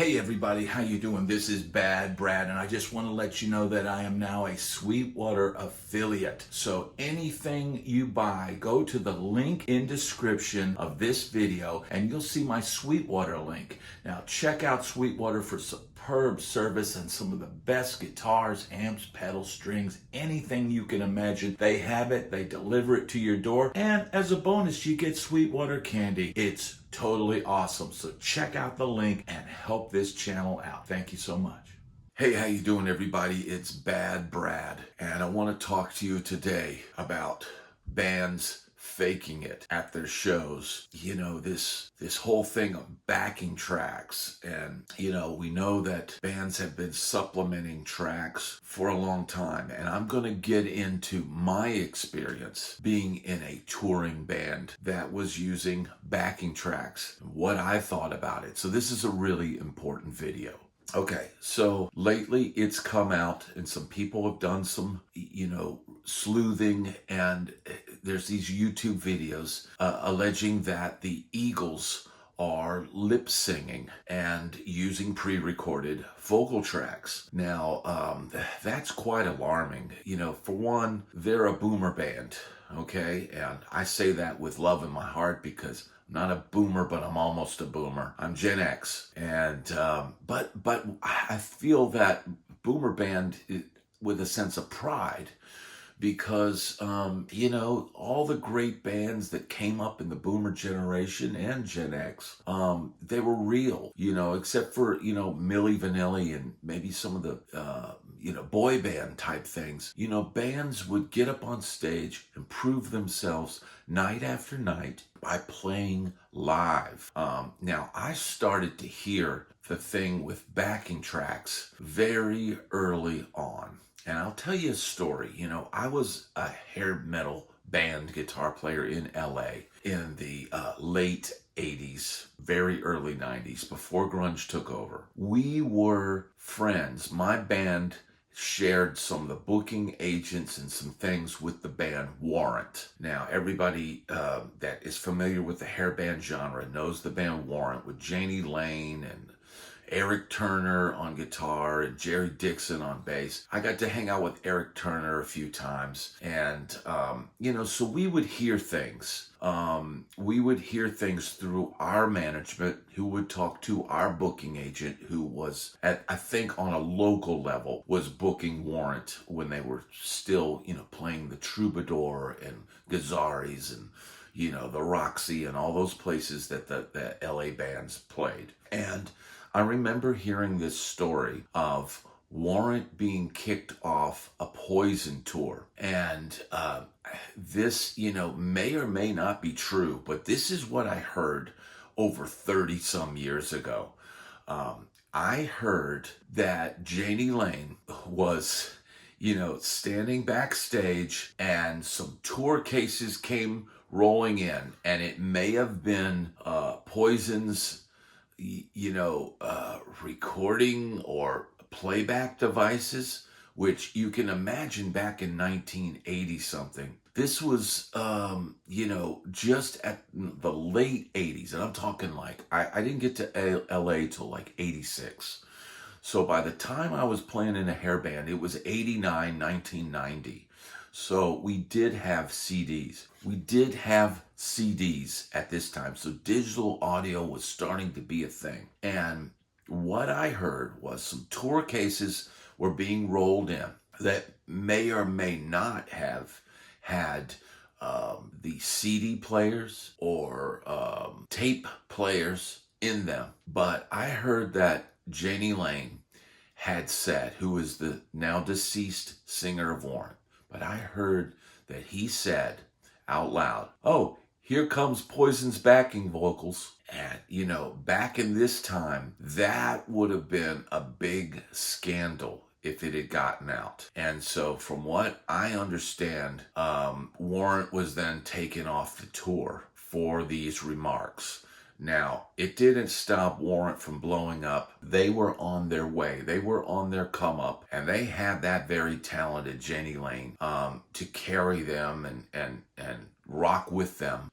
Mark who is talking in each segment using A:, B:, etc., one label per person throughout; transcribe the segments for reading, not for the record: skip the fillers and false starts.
A: Hey everybody, how you doing? This is Bad Brad, and I just want to let you know that I am now a Sweetwater affiliate. So anything you buy, go to the link in description of this video and you'll see my Sweetwater link. Now check out Sweetwater for superb service and some of the best guitars, amps, pedals, strings, anything you can imagine. They have it, they deliver it to your door, and as a bonus you get Sweetwater candy. It's totally awesome. So check out the link and help this channel out. Thank you so much. Hey, how you doing everybody? It's Bad Brad, and I want to talk to you today about bands faking it at their shows. You know, this whole thing of backing tracks, and we know that bands have been supplementing tracks for a long time, and I'm going to get into my experience being in a touring band that was using backing tracks, what I thought about it. So this is a really important video. Okay, so lately it's come out and some people have done some, sleuthing, and there's these YouTube videos alleging that the Eagles are lip singing and using pre-recorded vocal tracks. Now, that's quite alarming. For one, they're a boomer band, okay? And I say that with love in my heart because I'm not a boomer, but I'm almost a boomer. I'm Gen X. And, but I feel that boomer band with a sense of pride, because, all the great bands that came up in the boomer generation and Gen X, they were real, except for, Milli Vanilli and maybe some of the, boy band type things. Bands would get up on stage and prove themselves night after night by playing live. Now, I started to hear the thing with backing tracks very early on. And I'll tell you a story. I was a hair metal band guitar player in LA in the late 80s, very early 90s, before grunge took over. We were friends. My band shared some of the booking agents and some things with the band Warrant. Now, everybody that is familiar with the hair band genre knows the band Warrant, with Jani Lane and Eric Turner on guitar and Jerry Dixon on bass. I got to hang out with Eric Turner a few times, and so we would hear things. We would hear things through our management, who would talk to our booking agent, who was I think on a local level, was booking Warrant when they were still, playing the Troubadour and Gazzarri's and, the Roxy and all those places that the LA bands played. And I remember hearing this story of Warrant being kicked off a Poison tour. And this, may or may not be true, but this is what I heard over 30 some years ago. I heard that Jani Lane was, standing backstage and some tour cases came rolling in, and it may have been Poison's recording or playback devices, which you can imagine back in 1980 something. This was, just at the late 80s. And I'm talking like, I didn't get to LA till like 86. So by the time I was playing in a hair band, it was 89, 1990. So we did have CDs. We did have CDs at this time. So digital audio was starting to be a thing. And what I heard was some tour cases were being rolled in that may or may not have had the CD players or tape players in them. But I heard that Jani Lane had said, who is the now deceased singer of Warrant, but I heard that he said out loud, "Oh, here comes Poison's backing vocals." And, back in this time, that would have been a big scandal if it had gotten out. And so from what I understand, Warrant was then taken off the tour for these remarks. Now, it didn't stop Warrant from blowing up. They were on their way. They were on their come up, and they had that very talented Jani Lane to carry them and rock with them,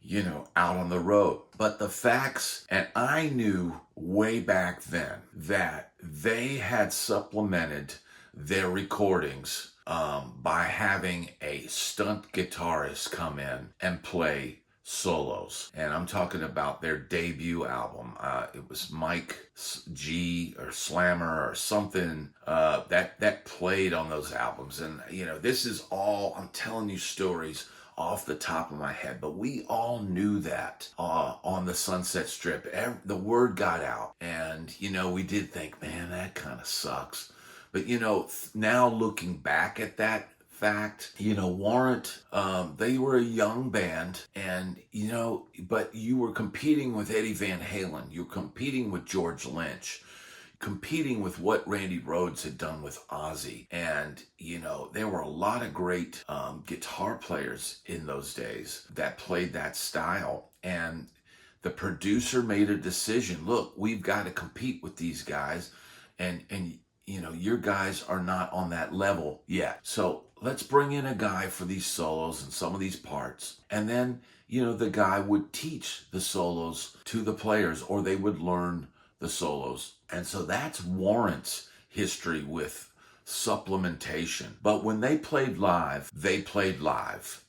A: out on the road. But the facts, and I knew way back then that they had supplemented their recordings by having a stunt guitarist come in and play solos. And I'm talking about their debut album. It was Mike G or Slammer or something that played on those albums. And, this is all, I'm telling you stories off the top of my head, but we all knew that on the Sunset Strip. The word got out, and, we did think, man, that kind of sucks. But, now looking back at that fact, Warrant, they were a young band, and, but you were competing with Eddie Van Halen. You were competing with George Lynch, competing with what Randy Rhoads had done with Ozzy. And, there were a lot of great guitar players in those days that played that style. And the producer made a decision. Look, we've got to compete with these guys. And your guys are not on that level yet. So let's bring in a guy for these solos and some of these parts. And then, the guy would teach the solos to the players, or they would learn the solos. And so that's Warrant's history with supplementation. But when they played live,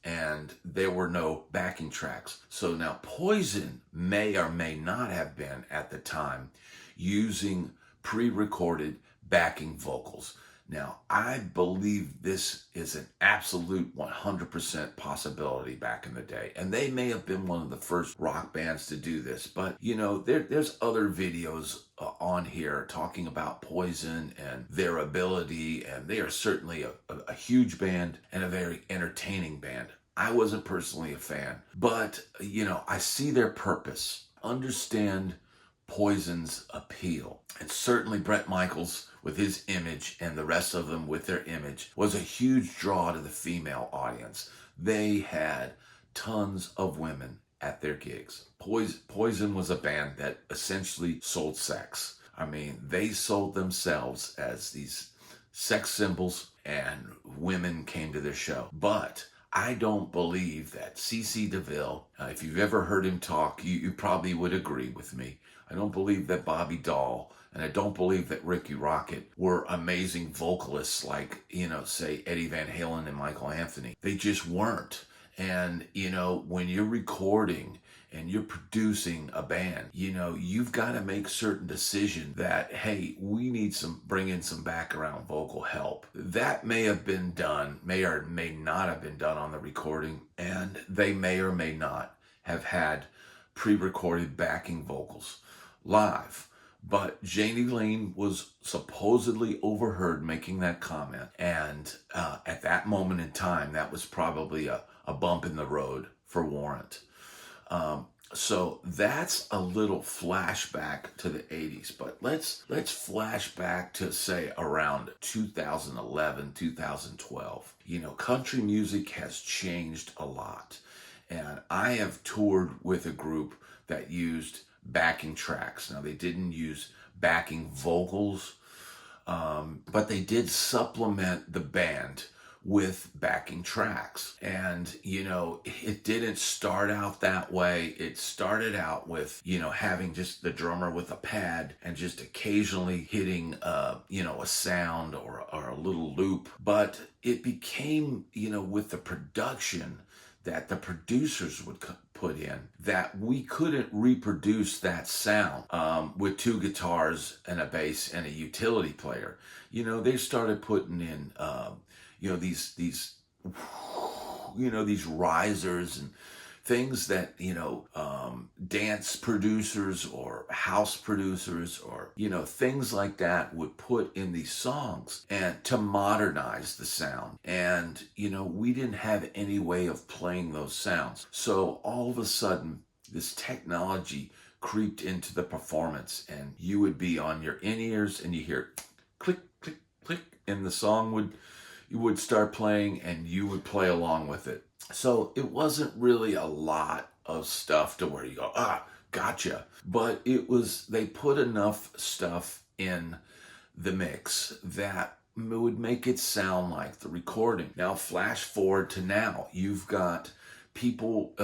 A: and there were no backing tracks. So now Poison may or may not have been at the time using pre-recorded backing vocals. Now, I believe this is an absolute 100% possibility back in the day. And they may have been one of the first rock bands to do this. But, there's other videos on here talking about Poison and their ability. And they are certainly a huge band and a very entertaining band. I wasn't personally a fan. But, I see their purpose. Understand Poison's appeal. And certainly Bret Michaels with his image and the rest of them with their image was a huge draw to the female audience. They had tons of women at their gigs. Poison was a band that essentially sold sex. I mean, they sold themselves as these sex symbols, and women came to their show. But I don't believe that C.C. DeVille, if you've ever heard him talk, you probably would agree with me. I don't believe that Bobby Dahl, and I don't believe that Ricky Rocket were amazing vocalists like, say Eddie Van Halen and Michael Anthony. They just weren't. And, when you're recording and you're producing a band, you've got to make certain decisions that, hey, we need bring in some background vocal help. That may have been done, may or may not have been done on the recording, and they may or may not have had pre-recorded backing vocals live. But Janie Lane was supposedly overheard making that comment. And at that moment in time, that was probably a bump in the road for Warrant. So that's a little flashback to the 80s. But let's flash back to, say, around 2011, 2012. Country music has changed a lot. And I have toured with a group that used backing tracks. Now, they didn't use backing vocals, but they did supplement the band with backing tracks. And, it didn't start out that way. It started out with, having just the drummer with a pad and just occasionally hitting, a sound or a little loop. But it became, with the production that the producers would put in, that we couldn't reproduce that sound with two guitars and a bass and a utility player. They started putting in, these risers and things that, dance producers or house producers or, things like that would put in these songs and to modernize the sound. And, we didn't have any way of playing those sounds. So all of a sudden, this technology creeped into the performance, and you would be on your in-ears and you hear click, click, click, and the song would start playing and you would play along with it. So it wasn't really a lot of stuff to where you go, gotcha. But they put enough stuff in the mix that would make it sound like the recording. Now, flash forward to now. You've got people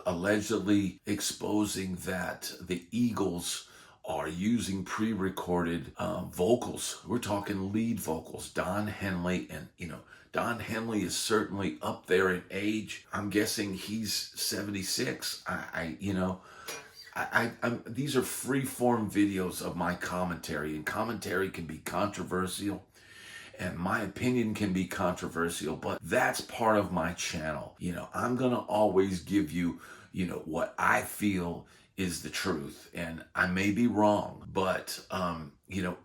A: allegedly exposing that the Eagles are using pre-recorded vocals. We're talking lead vocals. Don Henley, and Don Henley is certainly up there in age. I'm guessing he's 76. These are free-form videos of my commentary, and commentary can be controversial, and my opinion can be controversial, but that's part of my channel. I'm gonna always give you, what I feel is the truth, and I may be wrong, but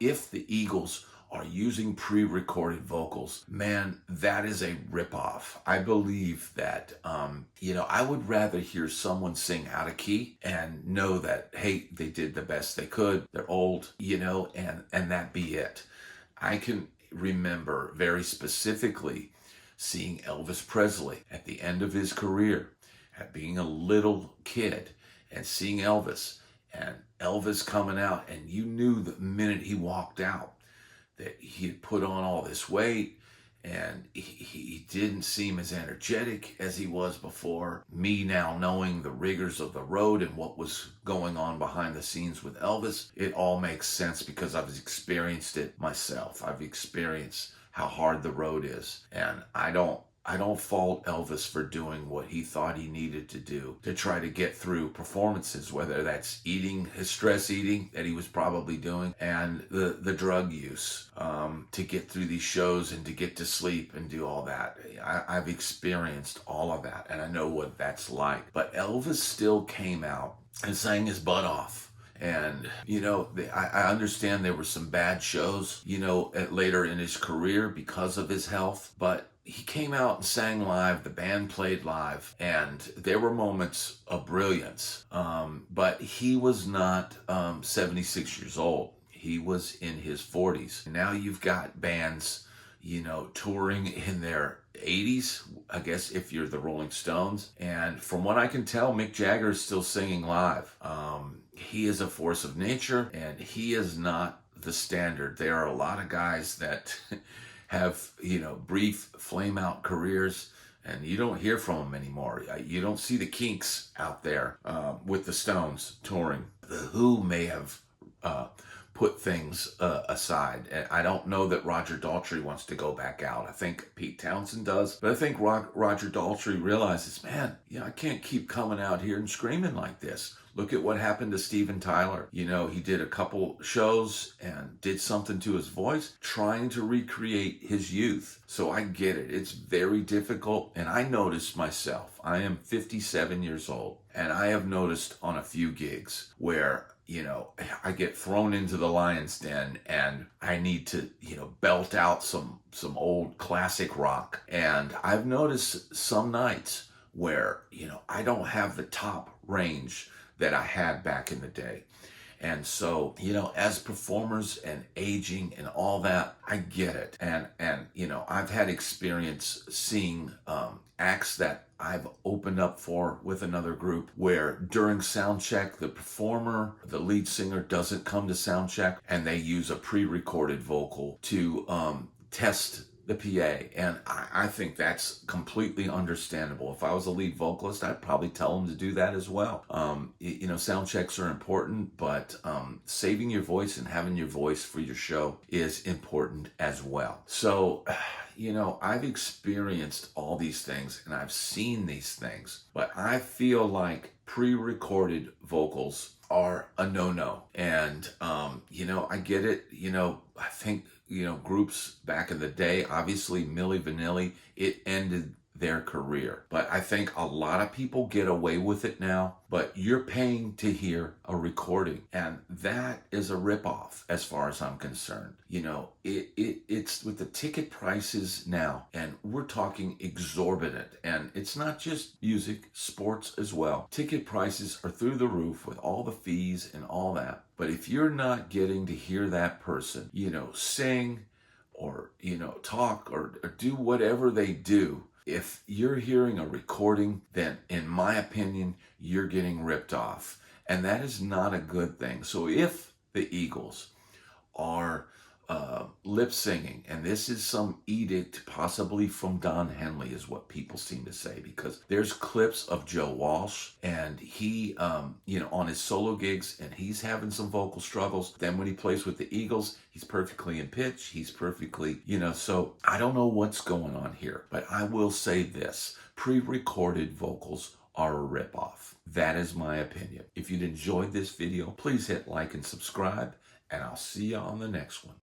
A: if the Eagles are using pre-recorded vocals, man, that is a ripoff. I believe that, I would rather hear someone sing out of key and know that, hey, they did the best they could. They're old, and that be it. I can remember very specifically seeing Elvis Presley at the end of his career, at being a little kid, and seeing Elvis, and Elvis coming out, and you knew the minute he walked out that he had put on all this weight, and he didn't seem as energetic as he was before. Me now knowing the rigors of the road and what was going on behind the scenes with Elvis, it all makes sense because I've experienced it myself. I've experienced how hard the road is, and I don't fault Elvis for doing what he thought he needed to do to try to get through performances, whether that's eating, his stress eating that he was probably doing, and the drug use to get through these shows and to get to sleep and do all that. I've experienced all of that, and I know what that's like. But Elvis still came out and sang his butt off. And, I understand there were some bad shows, later in his career because of his health, but he came out and sang live, the band played live, and there were moments of brilliance. But he was not 76 years old. He was in his 40s. Now you've got bands, touring in their 80s, I guess, if you're the Rolling Stones. And from what I can tell, Mick Jagger is still singing live. He is a force of nature, and he is not the standard. There are a lot of guys that have, brief flame out careers, and you don't hear from them anymore. You don't see the Kinks out there with the Stones touring. The Who may have put things aside. And I don't know that Roger Daltrey wants to go back out. I think Pete Townsend does, but I think Roger Daltrey realizes, man, I can't keep coming out here and screaming like this. Look at what happened to Steven Tyler. He did a couple shows and did something to his voice, trying to recreate his youth. So I get it. It's very difficult. And I noticed myself, I am 57 years old, and I have noticed on a few gigs where I get thrown into the lion's den and I need to, belt out some old classic rock. And I've noticed some nights where, I don't have the top range that I had back in the day. And so, as performers and aging and all that, I get it. And I've had experience seeing acts that I've opened up for with another group where during sound check, the performer, the lead singer, doesn't come to sound check, and they use a pre-recorded vocal to test the PA. And I think that's completely understandable. If I was a lead vocalist, I'd probably tell them to do that as well. Sound checks are important, but saving your voice and having your voice for your show is important as well. So, I've experienced all these things and I've seen these things, but I feel like pre-recorded vocals are a no-no. And, I get it. I think, groups back in the day, obviously Milli Vanilli, it ended their career. But I think a lot of people get away with it now, but you're paying to hear a recording, and that is a ripoff as far as I'm concerned. It's with the ticket prices now, and we're talking exorbitant, and it's not just music, sports as well. Ticket prices are through the roof with all the fees and all that. But if you're not getting to hear that person, sing or, talk or do whatever they do, if you're hearing a recording, then in my opinion, you're getting ripped off. And that is not a good thing. So if the Eagles are lip singing, and this is some edict possibly from Don Henley is what people seem to say, because there's clips of Joe Walsh and he on his solo gigs, and he's having some vocal struggles. Then when he plays with the Eagles, he's perfectly in pitch, he's perfectly, so I don't know what's going on here, but I will say this: pre-recorded vocals are a ripoff. That is my opinion. If you'd enjoyed this video, please hit like and subscribe, and I'll see you on the next one.